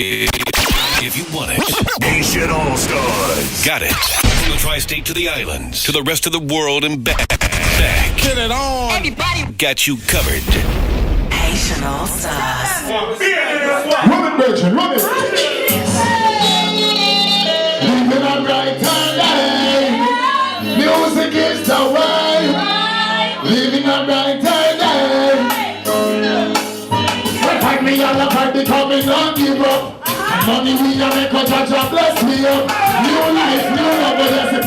If you want it, Nation All-Stars. got it. From the tri-state to the islands, to the rest of the world and back. Get it on. Everybody Got you covered. Nation All-Stars. Run it, Virgin, run it. Living a brighter day. Music is the way. Living a brighter day. Find me all about the coming and give up. Money we a make a judge and bless me up. New life, new love, but that's it.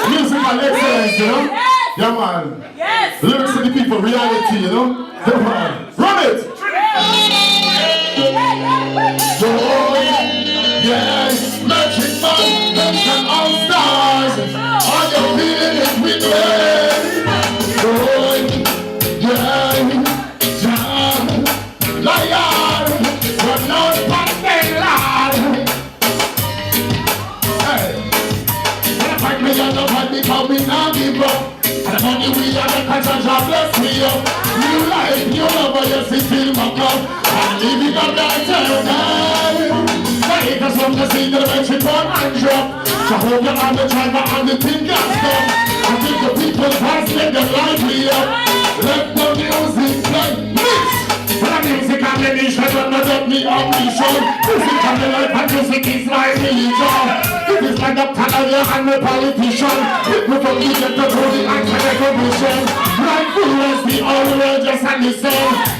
Musical excellence, you know? Yeah, man. Yes. Lyrics to the people, reality, you know? Yeah, man. Run it! Joy, yes, magic man, Nation All-Stars. Are you feeling it with me? Joy, yeah, John, lion, run out past them, lad. Hey, when I find me on the fight, because we not give up. And the money we have, the conscience of bless me up. New life, new love, but you see, feel my cup. I'm living a brighter day. Take us from the scene to the mention for and drop. Jehovah and the driver and the thing got stuck. I think the people pass, let them light me up. Let the music play. Mix! For the music and the nation, don't let me ambition. Music and the life and music is my religion. It is like the Canada and the politician. People from the ghetto to the anti-recognition. Mindfulness, the old world just and listen.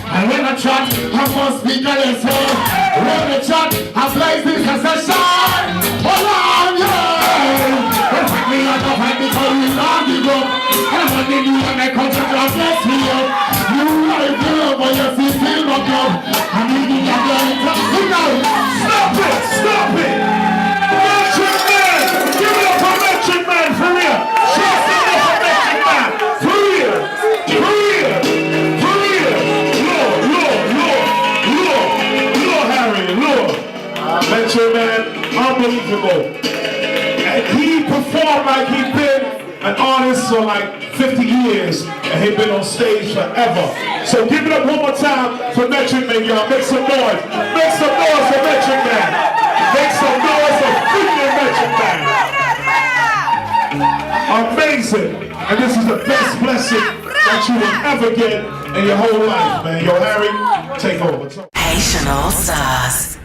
And when I chat, I must speak a lesson. When I chat, I place this as a shine. Hold on, yeah. Don't fight me out of fight because we not give up. And when they do and they come to God bless me up. You like the love, but you see feel my club. I'm leaving that blind top. Stop it, stop it. Metric Man, give it up for Metric Man, for real. Shout it up for Metric Man, for real, for real, for real. Lord, Harry, Lord. Metric Man, unbelievable. And he performed like he'd been an artist for like 50 years, and he'd been on stage forever. So give it up one more time for Metric Man, y'all. Make some noise. Make some noise for Metric Man. Make some noise for freaking Metric Man. Amazing. And this is the best blessing that you will ever get in your whole life, man. Yo, Harry, take over. Nation All-Stars.